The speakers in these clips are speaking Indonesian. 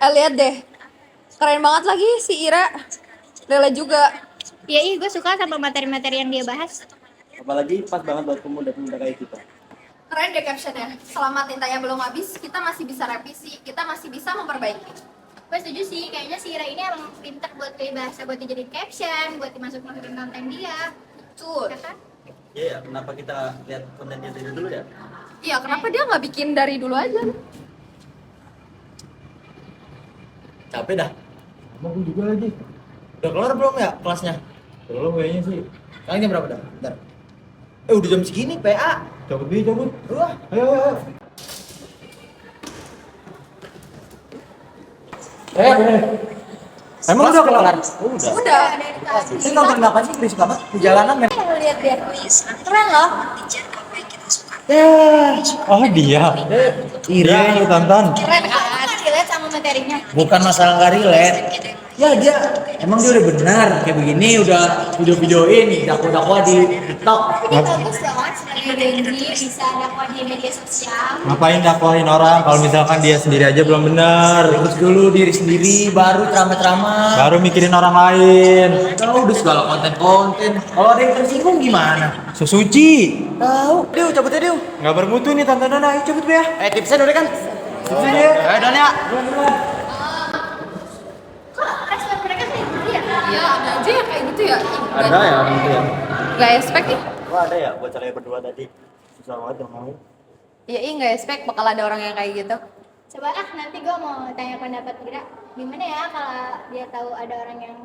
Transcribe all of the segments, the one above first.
Lihat deh, keren banget lagi si Ira. Rela juga. Iya, gue suka sama materi-materi yang dia bahas. Apalagi pas banget buat pemuda-pemuda kayak kita. Keren deh captionnya. Selama tintanya belum habis, kita masih bisa revisi, kita masih bisa memperbaiki. Gue setuju sih, kayaknya si Ira ini emang pinter buat pilih bahasa, buat dijadiin caption, buat dimasukin konten dia. Betul. Ya kan? Iya ya, kenapa kita lihat konten dia dari dulu ya? Iya, kenapa dia nggak bikin dari dulu aja? Capek dah. Mau gue juga lagi. Udah kelar belum ya kelasnya? Belum kayaknya sih. Sekarang jam berapa dah? Bentar. Udah jam segini, PA. Cabut bi, cabut. Wah, Ayo, ayo, ayo. emang udah kelar? Udah. Ini nonton apa sih? Berisik banget di jalanan men. Lihat deh. Keren loh. Oh dia. Iya, lu tonton. Keren kan? Relate sama materinya. Bukan masalah nggak relate. Ya dia emang dia udah benar kayak begini udah video-videoin dakwah-dakwah di TikTok. Tapi bagus dong sebagai Benji bisa dakwah di media sosial. Ngapain dakwahin orang kalau misalkan dia sendiri aja belum benar. Terus dulu diri sendiri baru ceramah-ceramah. Baru mikirin orang lain. Tahu udah segala konten-konten. Kalau ada yang tersinggung gimana? Susuci. Tahu. Diu cabut ya Diu. Nggak bermutu nih tontonan, ayo cepet ya. Tipsnya udah kan? Tipsnya ya. Ayo Don ya. Kok respon mereka kayak gitu ya? Iya, ada aja yang kayak gitu ya. Ada ya gitu ya. Gak expect nih. Wah ada ya buat kalian berdua tadi. Susah banget dong kamu. Iya, nggak expect bakal ada orang yang kayak gitu. Coba nanti gue mau tanya pendapat Ira. Gimana ya kalau dia tahu ada orang yang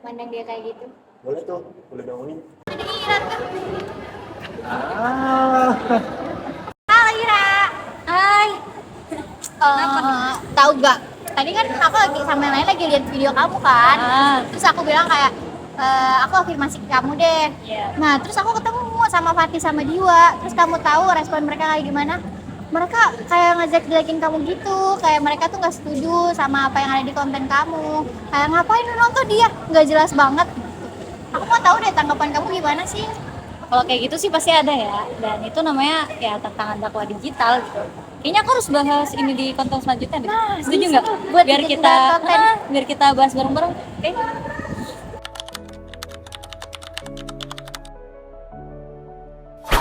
pandang dia kayak gitu? Boleh tuh, boleh dongengin. Jadi Ira tuh. Ah. Halo Ira. Hai. Tahu gak? Tadi kan aku lagi sama yang lain lagi lihat video kamu kan. Terus aku bilang kayak aku afirmasi ke kamu deh. Nah, terus aku ketemu sama Fatih sama Diwa. Terus kamu tahu respon mereka kayak gimana? Mereka kayak ngejek-jekin kamu gitu. Kayak mereka tuh nggak setuju sama apa yang ada di konten kamu. Kayak ngapain lu nonton dia? Nggak jelas banget. Aku mau tahu deh tanggapan kamu gimana sih? Kalau kayak gitu sih pasti ada ya, dan itu namanya ya tantangan dakwah digital gitu. Kayaknya aku harus bahas ini di konten selanjutnya deh. Setuju nggak? Buat Biar bikin kita konten. biar kita bahas bareng-bareng. Oke?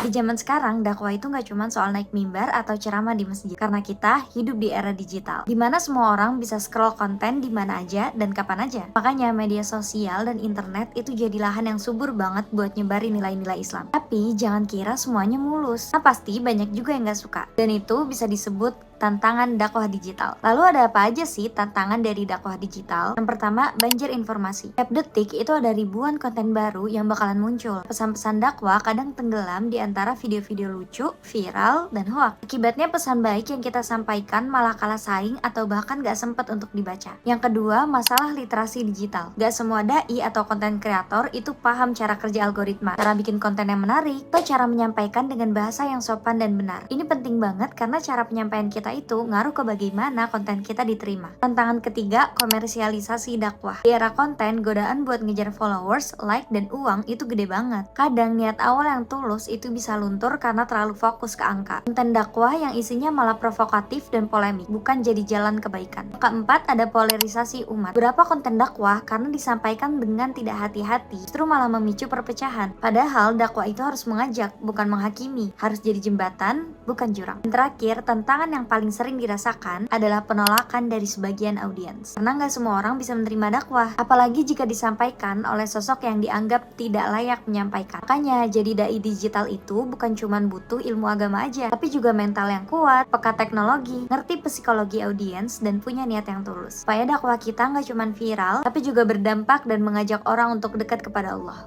Di zaman sekarang, dakwah itu nggak cuma soal naik mimbar atau ceramah di masjid. Karena kita hidup di era digital, di mana semua orang bisa scroll konten di mana aja dan kapan aja. Makanya media sosial dan internet itu jadi lahan yang subur banget buat nyebarin nilai-nilai Islam. Tapi jangan kira semuanya mulus. Nah pasti banyak juga yang nggak suka. Dan itu bisa disebut tantangan dakwah digital. Lalu ada apa aja sih tantangan dari dakwah digital? Yang pertama, banjir informasi. Tiap detik itu ada ribuan konten baru yang bakalan muncul. Pesan-pesan dakwah kadang tenggelam di antara video-video lucu, viral, dan hoax. Akibatnya pesan baik yang kita sampaikan malah kalah saing atau bahkan gak sempet untuk dibaca. Yang kedua, masalah literasi digital. Gak semua dai atau konten kreator itu paham cara kerja algoritma, cara bikin konten yang menarik, atau cara menyampaikan dengan bahasa yang sopan dan benar. Ini penting banget karena cara penyampaian kita itu ngaruh ke bagaimana konten kita diterima. Tantangan ketiga, komersialisasi dakwah. Di era konten, godaan buat ngejar followers, like, dan uang itu gede banget. Kadang niat awal yang tulus itu bisa luntur karena terlalu fokus ke angka. Konten dakwah yang isinya malah provokatif dan polemik, bukan jadi jalan kebaikan. Keempat, ada polarisasi umat. Beberapa konten dakwah karena disampaikan dengan tidak hati-hati, justru malah memicu perpecahan. Padahal dakwah itu harus mengajak, bukan menghakimi. Harus jadi jembatan, bukan jurang. Dan terakhir, tantangan yang paling sering dirasakan adalah penolakan dari sebagian audiens. Karena nggak semua orang bisa menerima dakwah, apalagi jika disampaikan oleh sosok yang dianggap tidak layak menyampaikan. Makanya jadi dai digital itu bukan cuma butuh ilmu agama aja, tapi juga mental yang kuat, peka teknologi, ngerti psikologi audiens, dan punya niat yang tulus. Supaya dakwah kita nggak cuma viral, tapi juga berdampak dan mengajak orang untuk dekat kepada Allah.